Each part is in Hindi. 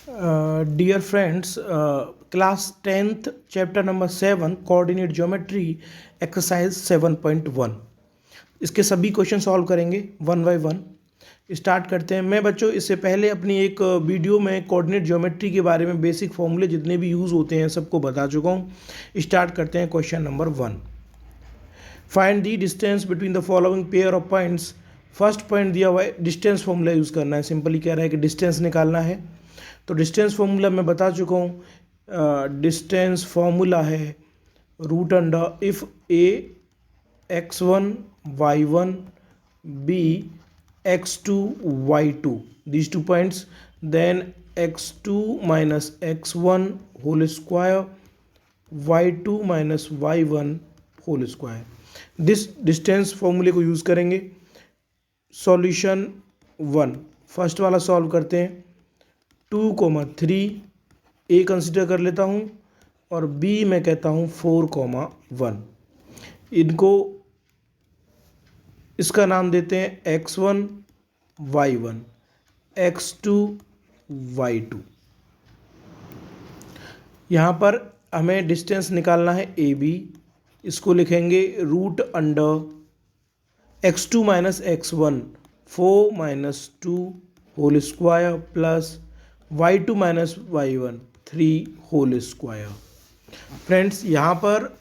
Dear friends, class 10th chapter number 7 coordinate geometry exercise 7.1 इसके सभी क्वेश्चन सॉल्व करेंगे वन बाय वन। स्टार्ट करते हैं। मैं बच्चों इससे पहले अपनी एक वीडियो में कोऑर्डिनेट ज्योमेट्री के बारे में बेसिक फॉर्मूले जितने भी यूज़ होते हैं सबको बता चुका हूँ। स्टार्ट करते हैं question number 1। Find the distance between the following pair of points. First point दिया हुआ है, डिस्टेंस फॉर्मूला यूज़ करना है। सिंपली कह रहा है कि डिस्टेंस निकालना है, तो डिस्टेंस फॉर्मूला मैं बता चुका हूँ। डिस्टेंस फॉर्मूला है root under if A x1 y1 b x2 y2 these 2 points, then x2 minus x1 whole square y2 minus y1 whole square। This distance फॉर्मूले को यूज़ करेंगे। सॉल्यूशन 1 फर्स्ट वाला सॉल्व करते हैं। 2,3 ए कंसिडर कर लेता हूँ और बी मैं कहता हूँ 4,1। इनको इसका नाम देते हैं x1 y1 x2 y2। यहाँ पर हमें डिस्टेंस निकालना है ए बी। इसको लिखेंगे root under x2 minus x1 4 minus 2 whole square plus y2 minus y1 3 whole square. Friends यहाँ पर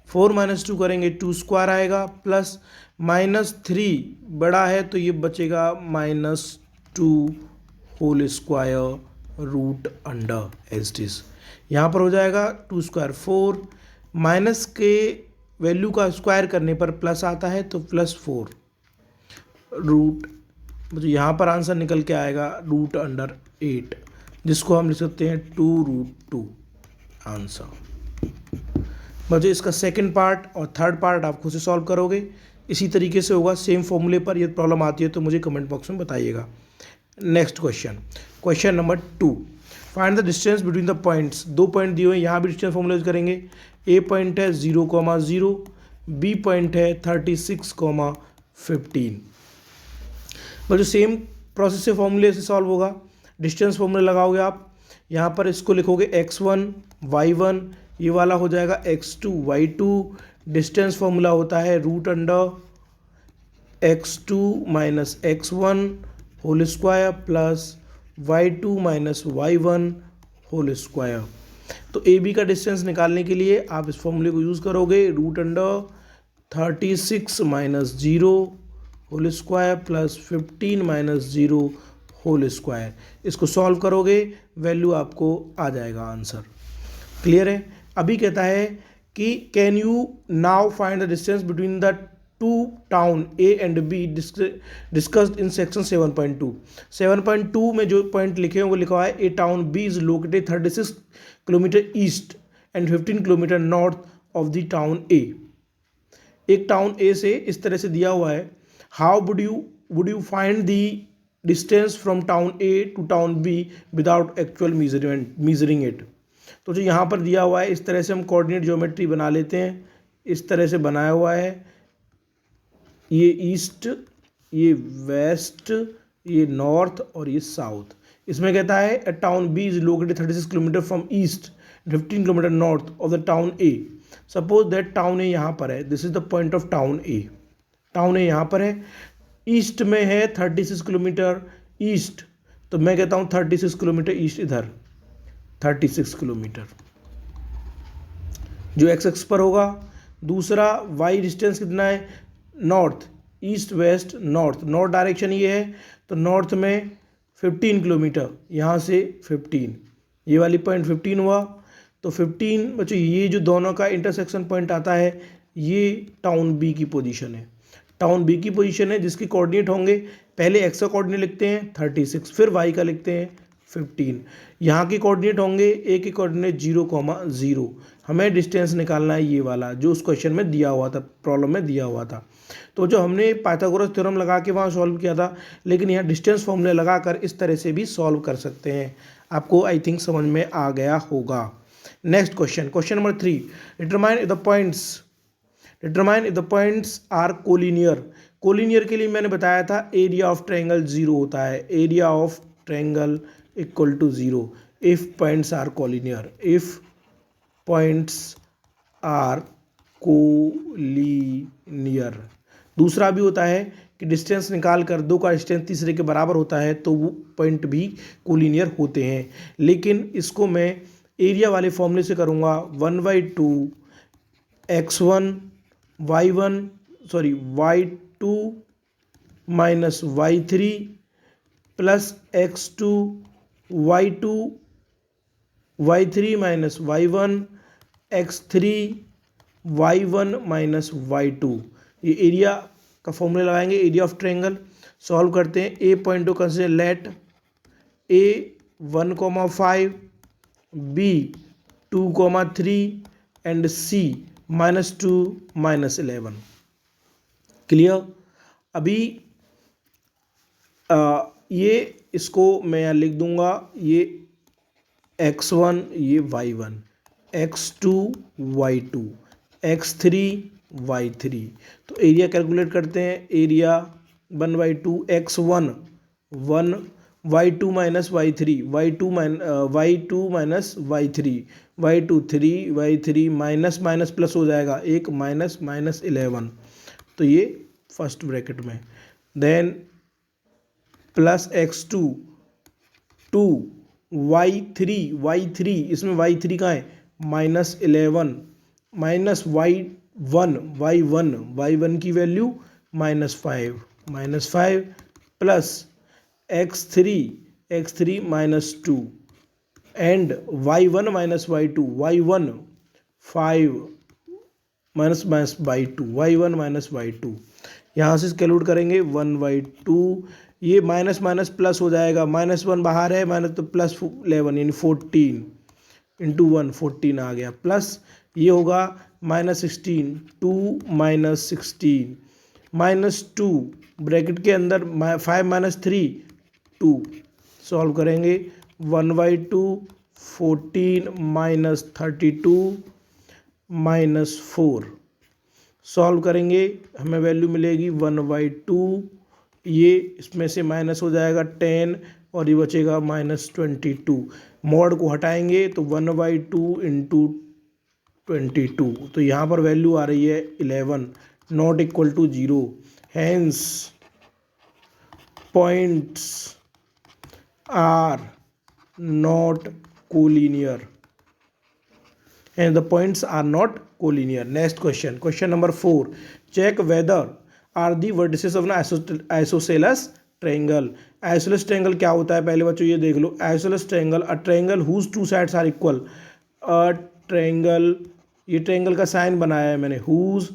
4 माइनस 2 करेंगे 2 स्क्वायर आएगा, प्लस माइनस 3 बड़ा है तो ये बचेगा minus 2 whole square root under as it is. यहाँ पर हो जाएगा 2 स्क्वायर 4, माइनस के वैल्यू का स्क्वायर करने पर प्लस आता है तो प्लस 4 रूट, मतलब यहाँ पर आंसर निकल के आएगा रूट अंडर 8, जिसको हम लिख सकते हैं 2√2 आंसर। बच्चों इसका सेकंड पार्ट और थर्ड पार्ट आप खुद से सॉल्व करोगे। इसी तरीके से होगा सेम फॉर्मूले पर। यदि प्रॉब्लम आती है तो मुझे कमेंट बॉक्स में बताइएगा। Next question, question number 2। Find the distance between the points. 2 point दिए हुए, यहाँ भी डिस्टेंस फॉर्मूला यूज करेंगे। ए पॉइंट है 0,0, बी पॉइंट है 36,15। बच्चों सेम प्रोसेस से फॉर्मूले से सॉल्व होगा। डिस्टेंस फॉर्मूला लगाओगे आप, यहाँ पर इसको लिखोगे x1 y1, ये वाला हो जाएगा x2 y2। डिस्टेंस फॉर्मूला होता है root under x2 minus x1 whole square plus y2 minus y1 whole square. तो ए बी का डिस्टेंस निकालने के लिए आप इस फॉर्मूले को यूज़ करोगे, root under 36 minus 0 whole square plus 15 minus 0 whole square. इसको सॉल्व करोगे, वैल्यू आपको आ जाएगा आंसर। क्लियर है। अभी कहता है कि can you now find the distance between the two town A and be discussed in section 7.2। 7.2 में जो पॉइंट लिखे हैं वो लिखा हुआ है A town B is located 36 kilometre east and 15 kilometre north of the town A. एक टाउन ए से इस तरह से दिया हुआ है। How would you find the distance from town A to town B without actual measuring it. तो जो यहाँ पर दिया हुआ है इस तरह से हम कोऑर्डिनेट ज्योमेट्री बना लेते हैं। इस तरह से बनाया हुआ है, ये ईस्ट, ये वेस्ट, ये नॉर्थ और ये साउथ। इसमें कहता है a town B is located 36 kilometre from east, 15 kilometre north of the town A. Suppose that town A यहाँ पर है, this is the point of town A. Town A यहाँ पर है, ईस्ट में है 36 किलोमीटर ईस्ट, तो मैं कहता हूँ 36 किलोमीटर ईस्ट इधर 36 किलोमीटर जो एक्स एक्स पर होगा। दूसरा वाई डिस्टेंस कितना है, north, east west north, north direction ये है तो नॉर्थ में 15 किलोमीटर, यहाँ से 15, ये वाली पॉइंट 15 हुआ। तो 15 बच्चों ये जो दोनों का इंटरसेक्शन पॉइंट आता है ये टाउन बी की पोजीशन है। टाउन बी की पोजीशन है जिसके कोऑर्डिनेट होंगे, पहले एक्स का कोऑर्डिनेट लिखते हैं 36, फिर वाई का लिखते हैं 15। यहाँ के कोऑर्डिनेट होंगे, ए के कोऑर्डिनेट 0,0। हमें डिस्टेंस निकालना है ये वाला जो उस क्वेश्चन में दिया हुआ था, प्रॉब्लम में दिया हुआ था। तो जो हमने पाइथागोरस थ्योरम लगा के वहाँ सॉल्व किया था, लेकिन यहाँ डिस्टेंस फॉर्मूले लगाकर इस तरह से भी सॉल्व कर सकते हैं। आपको आई थिंक समझ में आ गया होगा। Next question, question number 3। Determine the points determine if the points are collinear. Collinear के लिए मैंने बताया था एरिया ऑफ ट्रायंगल 0 होता है। Area of triangle equal to 0 if points are collinear, if points are collinear. दूसरा भी होता है कि डिस्टेंस निकाल कर दो का डिस्टेंस तीसरे के बराबर होता है तो वो पॉइंट भी कोलिनियर होते हैं। लेकिन इसको मैं एरिया वाले फॉर्मूले से करूँगा, 1/2 x1 y1 sorry y2 minus y3 plus x2 y2 y3 minus y1 x3 y1 minus y2। ये एरिया का फॉर्मूला लगाएंगे, एरिया ऑफ ट्रायंगल। सॉल्व करते हैं। A point to consider let A 1,5 B 2,3 and C -2 -11। Clear. अभी ये इसको मैं यहाँ लिख दूंगा, ये x1 ये y1 x2 y2 x3 y3। तो एरिया कैलकुलेट करते हैं। Area 1/2 x1 1 y2 minus y3 y2 minus y3 y2 3 y3 minus minus plus हो जाएगा, एक माइनस माइनस 11। तो ये फर्स्ट ब्रैकेट में, देन प्लस x2 2 y3 इसमें y3 कहाँ है -11 माइनस y1 की value -5 plus x3 -2 and y1 minus y2 y1 5 minus y2 यहाँ से कैलकुलेट करेंगे 1/2। ये माइनस माइनस प्लस हो जाएगा, -1 बाहर है, माइनस तो प्लस 11 यानी 14 इंटू 1 14 आ गया, प्लस ये होगा -16 2 -16 -2 ब्रैकेट के अंदर 5 -3 2। सॉल्व करेंगे 1/2 14 -32 -4। सॉल्व करेंगे हमें वैल्यू मिलेगी 1/2। ये इसमें से माइनस हो जाएगा 10 और ये बचेगा -22। मॉड को हटाएंगे तो 1/2 इंटू 22, तो यहाँ पर वैल्यू आ रही है 11 not equal to 0। Hence points are not collinear and the points are not collinear. Next question, question number 4. Check whether are the vertices of an isosceles triangle. Isosceles triangle क्या होता है पहले बच्चों ये देख लो। Isosceles triangle, a triangle whose two sides are equal. A triangle, ये ट्रायंगल का साइन बनाया है मैंने, whose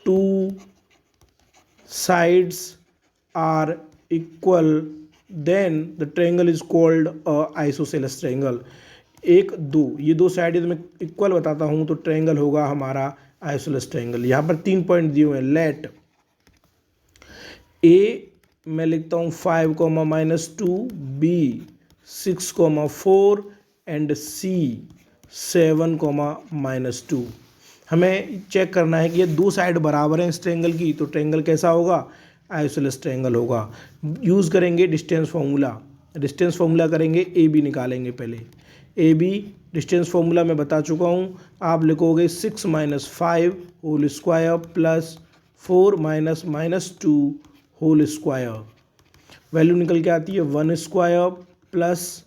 two sides are equal, then the triangle is called a isosceles triangle. एक दो, ये दो साइड यदि मैं इक्वल बताता हूँ तो ट्रायंगल होगा हमारा आइसोसेलेस ट्रायंगल। यहाँ पर 3 पॉइंट दिए हुए हैं। लेट ए मैं लिखता हूँ 5,-2 बी 6,4 एंड सी 7,-2। हमें चेक करना है कि ये दो साइड बराबर हैं इस ट्रायंगल की, तो ट्रायंगल कैसा होगा, आइसोसेलेस ट्रायंगल होगा। यूज़ करेंगे डिस्टेंस फार्मूला करेंगे, ए बी निकालेंगे पहले। ए बी डिस्टेंस फार्मूला मैं बता चुका हूँ, आप लिखोगे 6 - 5 whole square plus 4 - -2 whole square. Value निकल के आती है 1 square plus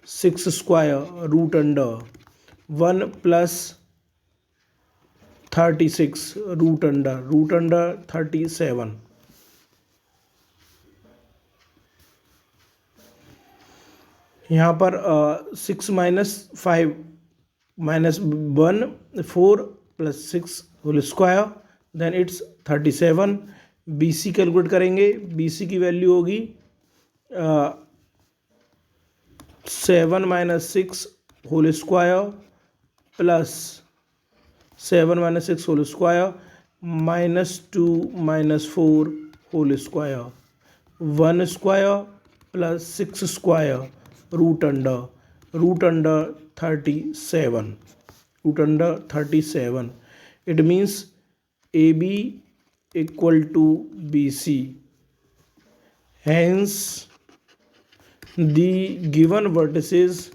6 square root under 1 plus 36 root under 37। यहाँ पर 6 - 5 -1 4 + 6 whole square, then it's 37। B C calculate करेंगे, बी सी की वैल्यू होगी 7 - 6 whole square plus 7 - 6 whole square -2 - 4 whole square 1 square plus 6 square root under 37। It means A B equal to B C. Hence the given vertices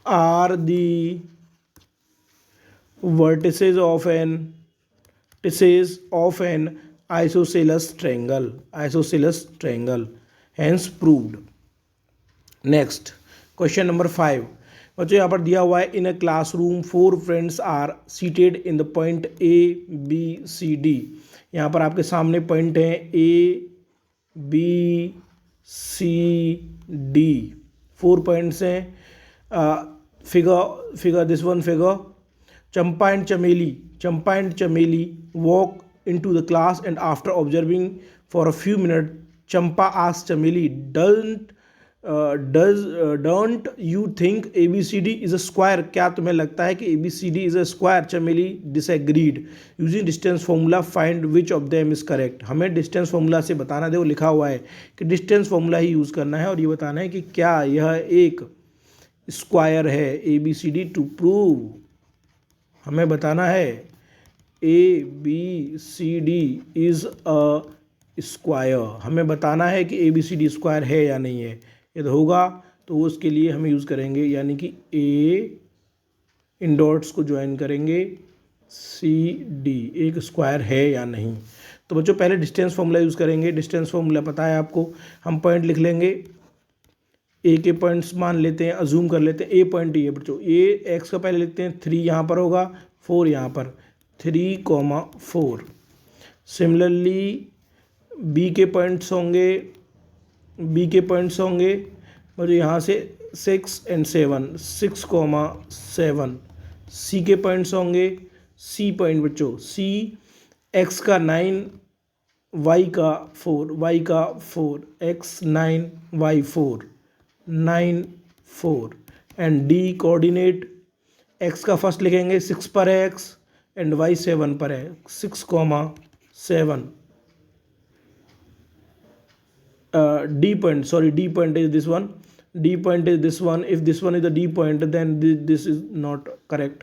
are the vertices of an isosceles triangle, hence proved. Next question number 5। बच्चों यहाँ पर दिया हुआ है, in a classroom 4 friends are seated in the point A B C D. यहाँ पर आपके सामने पॉइंट हैं A B C D, 4 points हैं। Figure this one figure, Champa and Chameli walk into the class and after observing for a few minutes Champa asked Chameli, don't you think ABCD is a square? क्या तुम्हें लगता है कि ABCD is a square? Chameli disagreed. Using distance formula find which of them is correct. हमें distance formula से बताना, देखो लिखा हुआ है कि distance formula ही यूज़ करना है और ये बताना है कि क्या यह एक स्क्वायर है। ABCD to prove हमें बताना है ABCD इज़ अ स्क्वायर। हमें बताना है कि ABCD स्क्वायर है या नहीं है। यदि होगा तो उसके लिए हमें यूज़ करेंगे, यानी कि A इन डॉट्स को ज्वाइन करेंगे CD, एक स्क्वायर है या नहीं। तो बच्चों पहले डिस्टेंस फॉर्मूला यूज़ करेंगे। डिस्टेंस फॉर्मूला पता है आपको, हम पॉइंट लिख लेंगे। ए के पॉइंट्स मान लेते हैं, अजूम कर लेते हैं। ए पॉइंट ये बच्चों, ए एक्स का पहले लिखते हैं, 3 यहाँ पर होगा, 4 यहाँ पर, 3,4। सिमिलरली बी के पॉइंट्स होंगे और यहाँ से 6 and 7, 6,7। सी के पॉइंट्स होंगे, सी पॉइंट बच्चों, सी एक्स का 9 वाई का 4, x 9 y 4, 9 4। And D coordinate, x का फर्स्ट लिखेंगे, 6 पर है एक्स एंड वाई 7 पर है, 6,7। D point is this one. D point is this one. If this one is the D point, then this is not correct.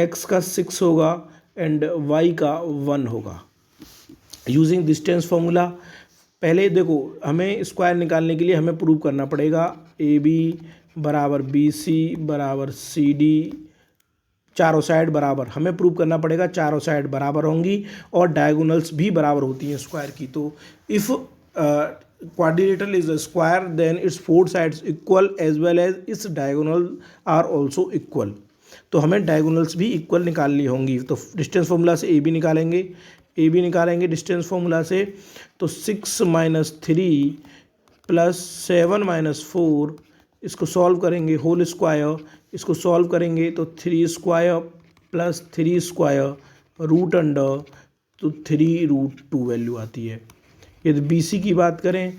X का 6 होगा एंड Y का 1 होगा। यूजिंग डिस्टेंस फॉर्मूला, पहले देखो हमें स्क्वायर निकालने के लिए हमें प्रूव करना पड़ेगा AB बराबर BC बराबर CD, चारों साइड बराबर। हमें प्रूव करना पड़ेगा चारों साइड बराबर होंगी और डायगोनल्स भी बराबर होती हैं स्क्वायर की। तो if quadrilateral is a square then its 4 sides equal as well as its diagonal are also equal। तो हमें डायगोनल्स भी इक्वल निकालनी होंगी। तो डिस्टेंस फॉर्मूला से AB निकालेंगे डिस्टेंस फॉर्मूला से। तो 6 - 3 + 7 - 4, इसको सॉल्व करेंगे होल स्क्वायर, इसको सॉल्व करेंगे तो 3 स्क्वायर + 3 स्क्वायर रूट अंडर, तो 3√2 वैल्यू आती है। यदि BC की बात करें,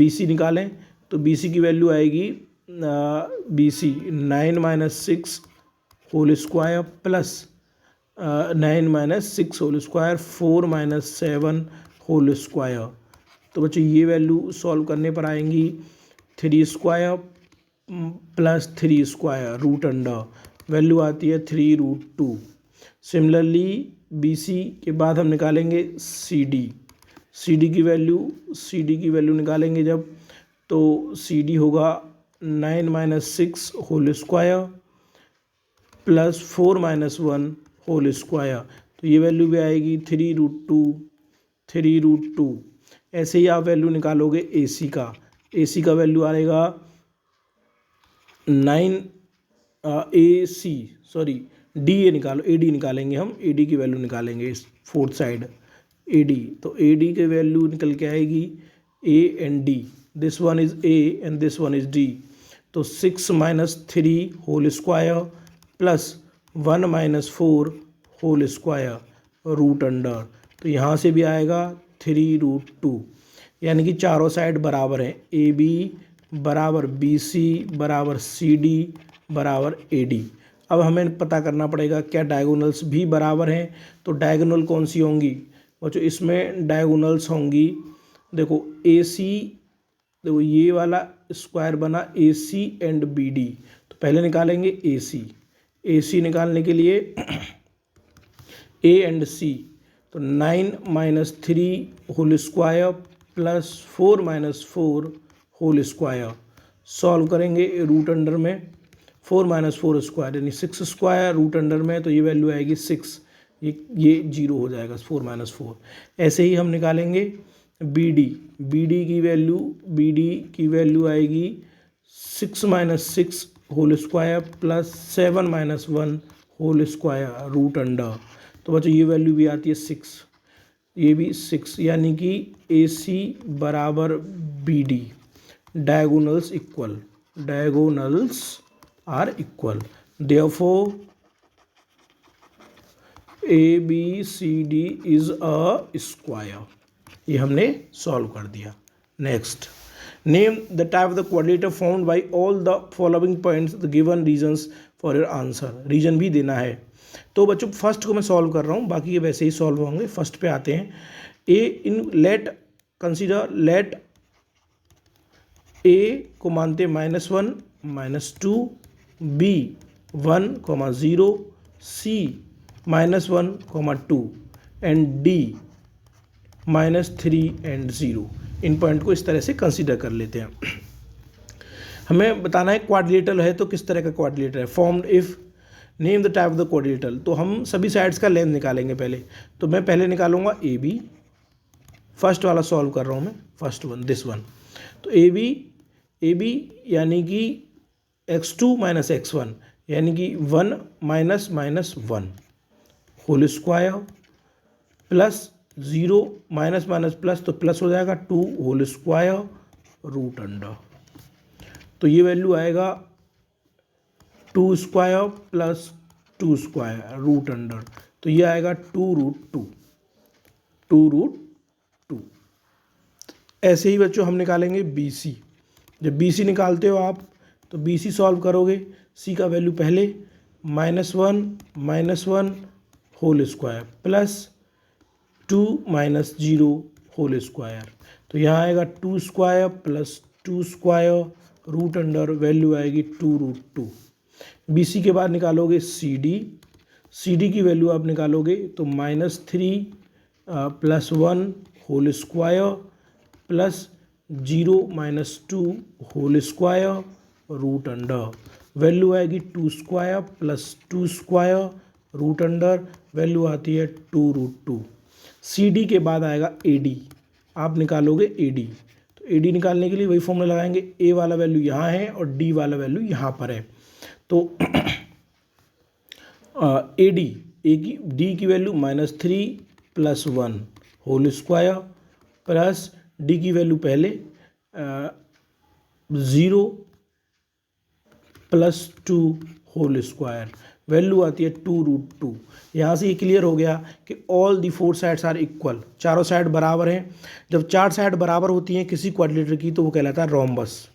BC निकालें तो BC की वैल्यू आएगी BC 9 - 6 whole square plus 9 - 6 whole square 4 - 7 whole square. तो बच्चों ये वैल्यू सॉल्व करने पर आएंगी 3 square + 3 square root under, value आती है 3√2। सिमिलरली BC के बाद हम निकालेंगे CD की वैल्यू निकालेंगे जब, तो CD होगा 9 - 6 whole square plus 4 - 1 whole square. तो ये वैल्यू भी आएगी 3√2। ऐसे ही आप वैल्यू निकालोगे AC का वैल्यू आएगा 9 DA निकालो, AD निकालेंगे हम, AD की वैल्यू निकालेंगे इस 4th साइड AD। तो AD की वैल्यू निकल के आएगी A and D, this one is A and this one is D। तो 6 - 3 whole square plus 1 - 4 whole square root under, तो यहाँ से भी आएगा 3√2। यानी कि चारों साइड बराबर हैं, AB बराबर BC बराबर CD बराबर AD। अब हमें पता करना पड़ेगा क्या डायगोनल्स भी बराबर हैं। तो डायगोनल कौन सी होंगी बच्चों, इसमें डायगोनल्स होंगी, देखो AC, देखो ये वाला स्क्वायर बना AC एंड BD। तो पहले निकालेंगे AC निकालने के लिए A एंड C, तो 9 minus 3 whole square plus 4 minus 4 whole square, solve करेंगे रूट अंडर में 4 माइनस 4 स्क्वायर यानी 6 स्क्वायर, रूट अंडर में तो ये वैल्यू आएगी 6, ये 0 हो जाएगा 4 माइनस 4। ऐसे ही हम निकालेंगे बी डी की वैल्यू आएगी 6 minus 6 whole square plus 7 minus 1 whole square root under, तो बच्चों ये वैल्यू भी आती है 6, ये भी 6, यानी कि ए सी बराबर B D, diagonals are equal, therefore A B C D is a square. ये हमने सॉल्व कर दिया। Next, name the type of the quadrilateral formed by all the following points, the given reasons for your answer, reason भी देना है। तो बच्चों फर्स्ट को मैं सॉल्व कर रहा हूँ, बाकी ये वैसे ही सॉल्व होंगे। फर्स्ट पे आते हैं, A in let consider let A को मानते -1 -2, B 1 0, C -1 2 and D -3 and 0। इन पॉइंट को इस तरह से कंसीडर कर लेते हैं। हमें बताना है क्वाड्रिलेटरल है तो किस तरह का क्वाड्रिलेटर है। Formed if name the type of the quadrilateral, तो हम सभी साइड्स का लेंथ निकालेंगे पहले। तो मैं पहले निकालूंगा ए बी, फर्स्ट वाला सॉल्व कर रहा हूँ मैं, फर्स्ट वन दिस वन। तो ए बी यानी कि x2 माइनस x1 यानी कि 1 minus -1 whole square plus 0 minus minus plus तो प्लस हो जाएगा 2 होल स्क्वायर रूट अंडर, तो ये वैल्यू आएगा 2 square plus 2 square root under, तो ये आएगा 2 रूट 2। ऐसे ही बच्चों हम निकालेंगे बी सी। जब बी सी निकालते हो आप तो बी सी सॉल्व करोगे, सी का वैल्यू पहले -1 whole square plus 2 minus 0 whole square, तो यहाँ आएगा 2 square plus 2 square root under, value आएगी 2 रूट 2। बी सी के बाद निकालोगे सी डी की वैल्यू आप निकालोगे तो -3 plus 1 whole square plus 0 minus 2 whole square root under, value आएगी 2 square plus 2 square root under, value आती है 2 रूट 2। सी डी के बाद आएगा ए डी, आप निकालोगे ए डी, तो ए डी निकालने के लिए वही फॉर्मूला लगाएंगे, ए वाला वैल्यू यहाँ है और डी वाला वैल्यू यहाँ पर है। तो डी की value -3 plus 1 whole square plus D की वैल्यू पहले 0 प्लस 2 होल स्क्वायर, वैल्यू आती है 2 रूट 2। यहाँ से ये क्लियर हो गया कि all the 4 sides are equal, चारों साइड बराबर हैं। जब 4 साइड बराबर होती हैं किसी क्वाड्रिलेटर की तो वो कहलाता है रोम्बस।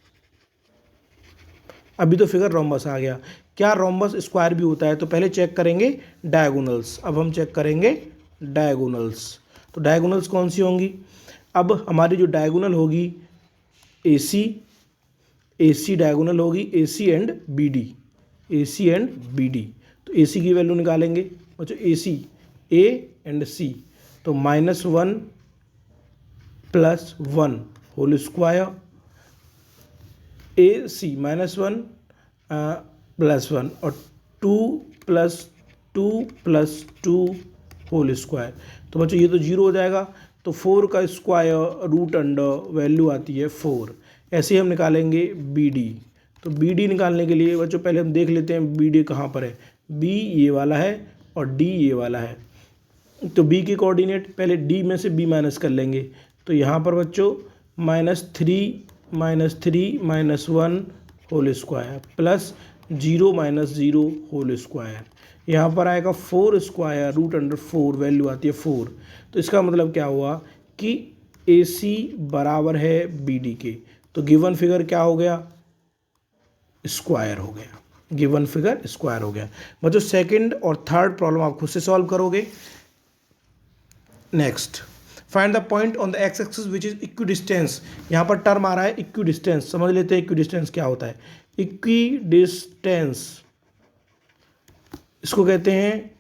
अभी तो फिगर रोम्बस आ गया। क्या रोम्बस स्क्वायर भी होता है? तो पहले चेक करेंगे डायगोनल्स। अब हम चेक करेंगे डायगोनल्स। तो डायगोनल्स कौन सी होंगी? अब हमारी जो डायगोनल होगी AC डायगोनल होगी AC एंड BD। तो AC की वैल्यू निकालेंगे बच्चों, AC A एंड C, तो -1 plus 1 whole square, AC -1 plus 1 और 2 प्लस 2 होल स्क्वायर, तो बच्चों ये तो 0 हो जाएगा। तो 4 का स्क्वायर रूट अंडर, वैल्यू आती है 4। ऐसे ही हम निकालेंगे BD। तो BD निकालने के लिए बच्चों पहले हम देख लेते हैं BD कहाँ पर है। B ये वाला है और D ये वाला है। तो B के कोऑर्डिनेट पहले D में से B माइनस कर लेंगे, तो यहाँ पर बच्चों -3 -1 whole square plus 0 whole square, यहाँ पर आएगा 4 स्क्वायर रूट अंडर 4, वैल्यू आती है 4। तो इसका मतलब क्या हुआ कि AC बराबर है BD के। तो गिवन फिगर क्या हो गया? स्क्वायर हो गया। गिवन फिगर स्क्वायर हो गया। बच्चों सेकंड और थर्ड प्रॉब्लम आप खुद से सॉल्व करोगे। Next, find the point on the x axis which is equidistance. यहाँ पर टर्म आ रहा है इक्विडिस्टेंस, समझ लेते हैं इक्विडिस्टेंस क्या होता है। इक्विडिस्टेंस इसको कहते हैं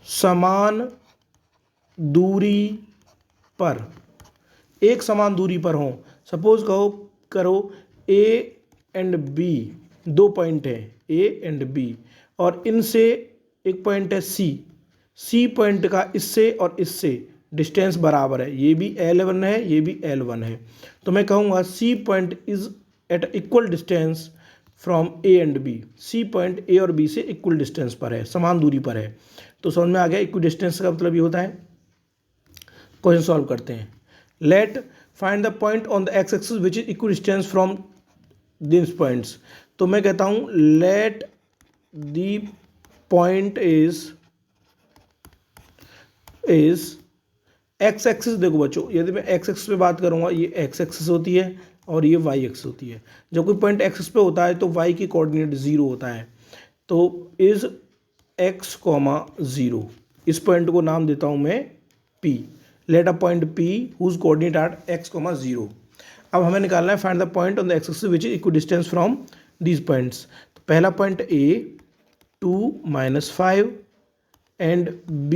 समान दूरी पर, एक समान दूरी पर हों। सपोज करो ए एंड बी, दो पॉइंट है ए एंड बी, और इनसे एक पॉइंट है सी पॉइंट का इससे और इससे डिस्टेंस बराबर है, ये भी L1 है ये भी L1 है। तो मैं कहूँगा C point is at equal distance from A and B. C point A और बी से इक्वल डिस्टेंस पर है, समान दूरी पर है। तो समझ में आ गया इक्वल डिस्टेंस का मतलब ये होता है। क्वेश्चन सॉल्व करते हैं। Let find the point on the x axis which is equal distance from this points. तो मैं कहता हूँ let the point is x axis. देखो बच्चों, यदि मैं एक्स एक्सिस पे बात करूँगा, ये एक्स एक्सिस होती है और ये वाई एक्सिस होती है। जब कोई पॉइंट एक्सिस पे होता है तो वाई की कोऑर्डिनेट 0 होता है। तो इज एक्स कॉमा 0, इस पॉइंट को नाम देता हूँ मैं P। Let a point P whose coordinate are x comma 0। अब हमें निकालना है find the point on the x axis which is equal distance from these points. तो पहला point A 2 - 5 and B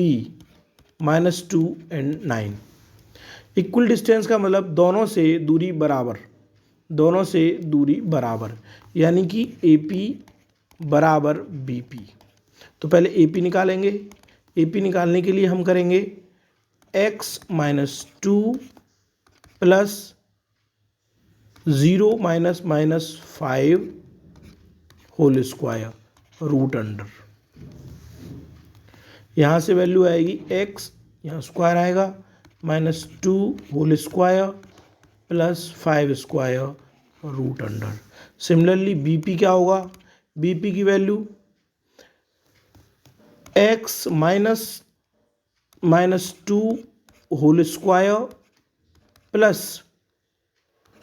-2 and 9। Equal distance का मतलब दोनों से दूरी बराबर, दोनों से दूरी बराबर, यानी कि AP बराबर BP। तो पहले AP निकालेंगे। AP निकालने के लिए हम करेंगे x - 2 plus 0 - 5 whole square root under. यहाँ से वैल्यू आएगी x, यहाँ स्क्वायर आएगा, -2 whole square plus 5 square root under. Similarly BP क्या होगा? BP की value x -2 whole square plus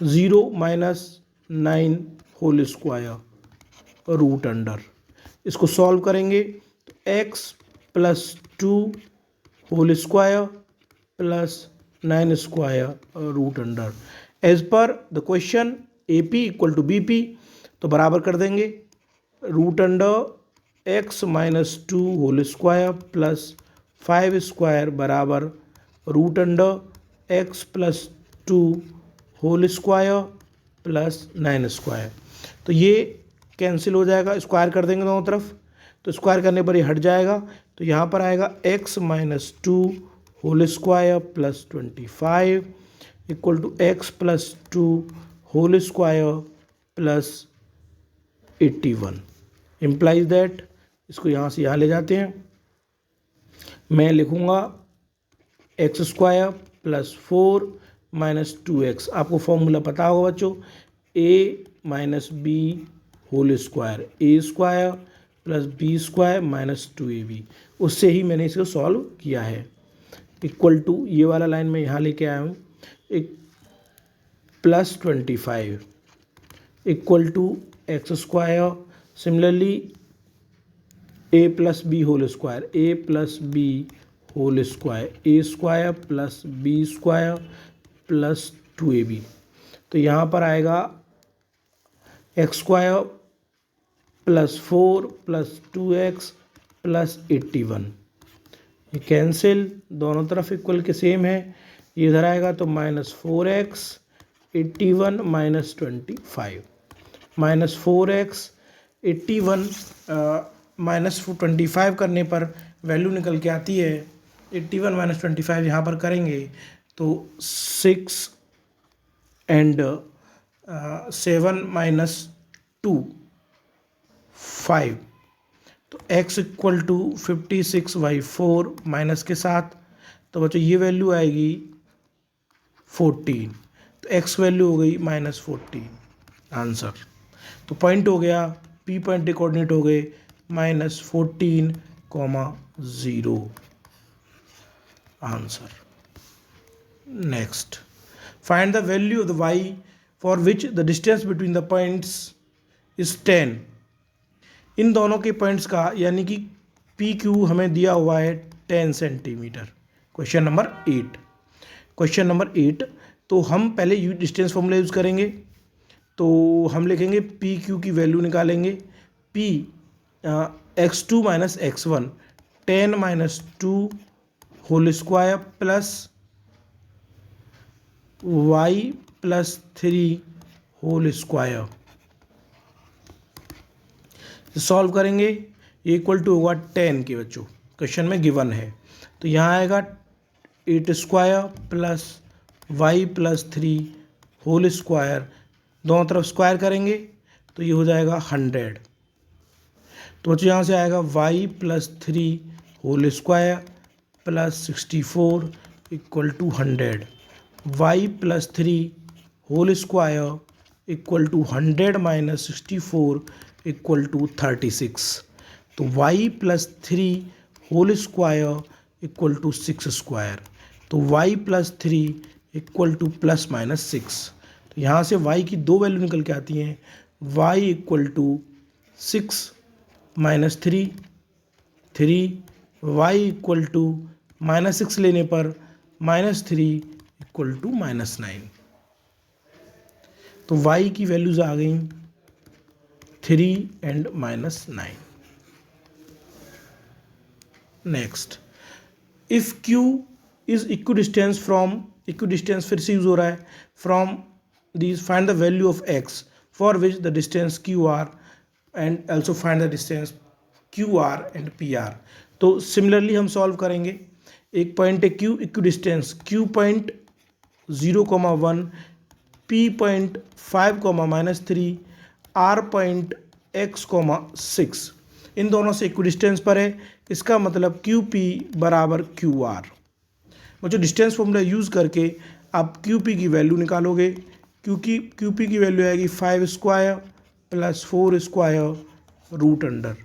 0 - 9 whole square root अंडर। इसको सॉल्व करेंगे तो x +2 whole square plus 9 square root under. As per the question AP = BP, तो बराबर कर देंगे root under x -2 whole square plus 5 square बराबर root under x +2 whole square plus 9 square. तो ये कैंसिल हो जाएगा, स्क्वायर कर देंगे दोनों तरफ, तो स्क्वायर करने पर ये हट जाएगा। तो यहाँ पर आएगा x -2 whole square plus 25 equal to x +2 whole square plus 81। Implies that, इसको यहाँ से यहाँ ले जाते हैं, मैं लिखूँगा x² + 4 - 2x। आपको फॉर्मूला पता होगा बच्चों, a - b whole square, a² + b² - 2ab। उससे ही मैंने इसको सॉल्व किया है। इक्वल टू ये वाला लाइन मैं यहाँ लेके आया हूँ, एक +25 equal to x²। Similarly a + b whole square, a + b whole square, a² + b² plus 2ab। तो यहाँ पर आएगा x² + 4 + 2x प्लस 81। ये कैंसिल, दोनों तरफ इक्वल के सेम है, ये इधर आएगा तो -4x 81 - 25 -4x 81 -25 करने पर वैल्यू निकल के आती है 81 - 25। यहाँ पर करेंगे तो 6 एंड 7 - 2 5। तो x = 56/4 माइनस के साथ, तो बच्चों ये वैल्यू आएगी 14। तो x वैल्यू हो गई -14 आंसर। तो पॉइंट हो गया, P पॉइंट के कोऑर्डिनेट हो गए -14, 0 answer. Next, find the value of the y for which the distance between the points is 10। इन दोनों के पॉइंट्स का यानी कि PQ हमें दिया हुआ है 10 सेंटीमीटर। Question number 8। तो हम पहले डिस्टेंस फॉर्मूला यूज़ करेंगे। तो हम लिखेंगे PQ की वैल्यू निकालेंगे, x2 - x1 10 - 2 whole square plus y plus 3 whole square. Solve करेंगे, इक्वल टू होगा 10 के बच्चों, क्वेश्चन में गिवन है। तो यहाँ आएगा 8 square plus y plus 3 whole square, दोनों तरफ स्क्वायर करेंगे तो ये हो जाएगा 100। तो बच्चों यहाँ से आएगा y plus 3 whole square plus 64 equal to 100। Y plus 3 whole square equal to 100 minus 64 equal to 36। तो y plus 3 whole square equal to 6 square. तो y plus 3 equal to plus minus 6। तो यहाँ से y की दो वैल्यू निकल के आती हैं, y equal to 6 minus 3, y equal to minus 6 लेने पर माइनस 3 इक्वल टू माइनस 9। तो y की वैल्यूज आ गई 3 and minus 9। Next, if q is equidistance from, equidistance फिर से यूज हो रहा है, from these find the value of x for which the distance qr and also find the distance qr and pr। तो सिमिलरली हम सॉल्व करेंगे। एक पॉइंट है q equidistance, q point 0,1, p point 5,-3, r point x,6 इन दोनों से इक्विडिस्टेंस पर है। इसका मतलब QP बराबर QR। बच्चों डिस्टेंस फॉर्मूला यूज़ करके आप QP की वैल्यू निकालोगे, क्योंकि QP की वैल्यू आएगी 5 square plus 4 square root under.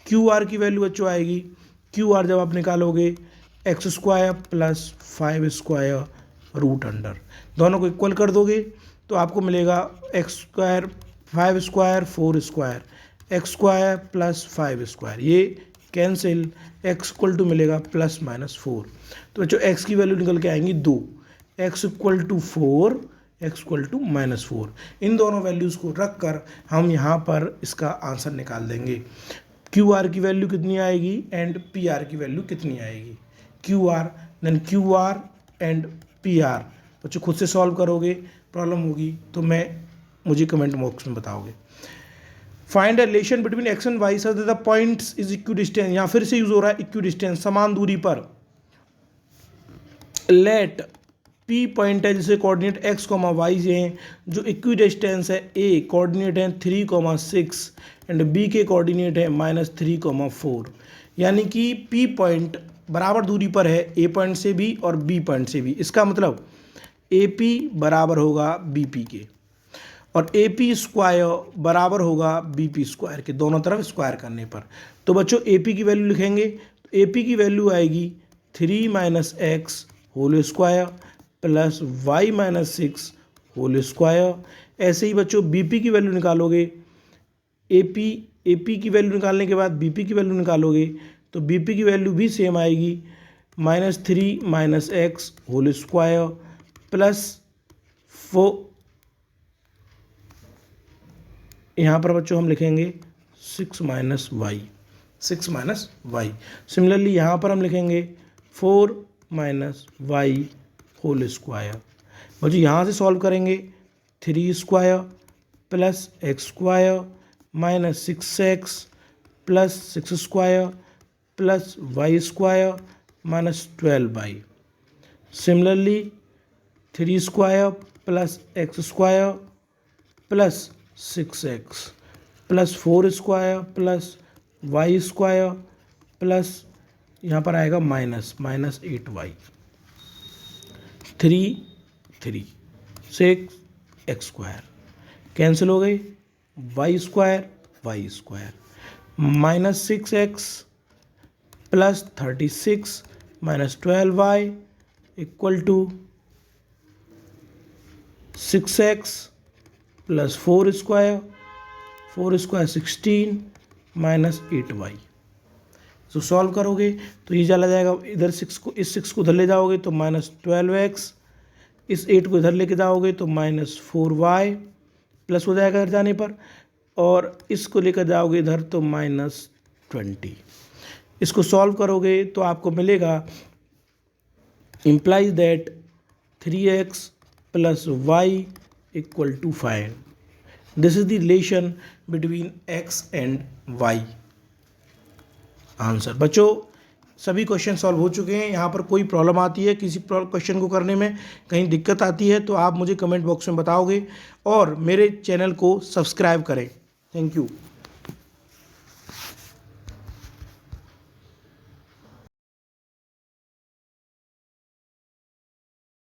QR की वैल्यू बच्चों आएगी, QR जब आप निकालोगे x square plus 5 square root under, दोनों को इक्वल कर दोगे तो आपको मिलेगा x square 5 square 4 square, x square plus 5 square, ये कैंसिल, x इक्वल टू मिलेगा प्लस माइनस 4। तो बच्चों x की वैल्यू निकल के आएंगी 2, x equal to 4, x equal to minus 4। इन दोनों वैल्यूज़ को रख कर हम यहाँ पर इसका आंसर निकाल देंगे। QR की वैल्यू कितनी आएगी एंड PR की वैल्यू कितनी आएगी। QR then QR and PR। बच्चों खुद से सॉल्व करोगे, प्रॉब्लम होगी तो मुझे कमेंट बॉक्स में बताओगे। Find a relation between x and y such that the points is equidistance. यहाँ फिर से यूज हो रहा है इक्विडिस्टेंस, समान दूरी पर। लेट P पॉइंट है जिसे कोऑर्डिनेट x, y हैं, जो इक्विडिस्टेंस है A, कोऑर्डिनेट है 3,6 एंड B के कोऑर्डिनेट है -3,4। यानी कि P पॉइंट बराबर दूरी पर है A पॉइंट से भी और B पॉइंट से भी। इसका मतलब AP बराबर होगा BP के और AP स्क्वायर बराबर होगा BP स्क्वायर के, दोनों तरफ स्क्वायर करने पर। तो बच्चों AP की वैल्यू लिखेंगे, तो AP की वैल्यू आएगी 3 minus x whole square plus y minus 6 whole square. ऐसे ही बच्चों BP की वैल्यू निकालोगे, AP की वैल्यू निकालने के बाद BP की वैल्यू निकालोगे तो BP की वैल्यू भी सेम आएगी -3 minus x whole square plus 4। यहाँ पर बच्चों हम लिखेंगे 6 minus y, 6 minus y. Similarly यहाँ पर हम लिखेंगे 4 माइनस वाई होल स्क्वायर। बच्चों यहाँ से सॉल्व करेंगे 3 square plus x square minus 6x plus 6 square plus y square minus 12y। Similarly 3 square plus x square plus 6x plus 4 square plus y square plus यहाँ पर आएगा minus 8y। 3 6 x square cancel हो गई, y square minus 6x plus 36 minus 12y equal to 6x plus 4 square 16 minus 8y। तो सॉल्व करोगे तो ये चला जाएगा, इधर 6 को, इस 6 को इधर ले जाओगे तो माइनस 12x, इस 8 को इधर लेके जाओगे तो माइनस 4y प्लस हो जाएगा इधर जाने पर, और इसको लेकर जाओगे इधर तो माइनस 20। इसको सॉल्व करोगे तो आपको मिलेगा implies that 3x plus y equal to 5. This is the relation between x and y. Answer. बच्चों सभी क्वेश्चन सॉल्व हो चुके हैं। यहाँ पर कोई प्रॉब्लम आती है, किसी क्वेश्चन को करने में कहीं दिक्कत आती है तो आप मुझे कमेंट बॉक्स में बताओगे और मेरे चैनल को सब्सक्राइब करें। Thank you.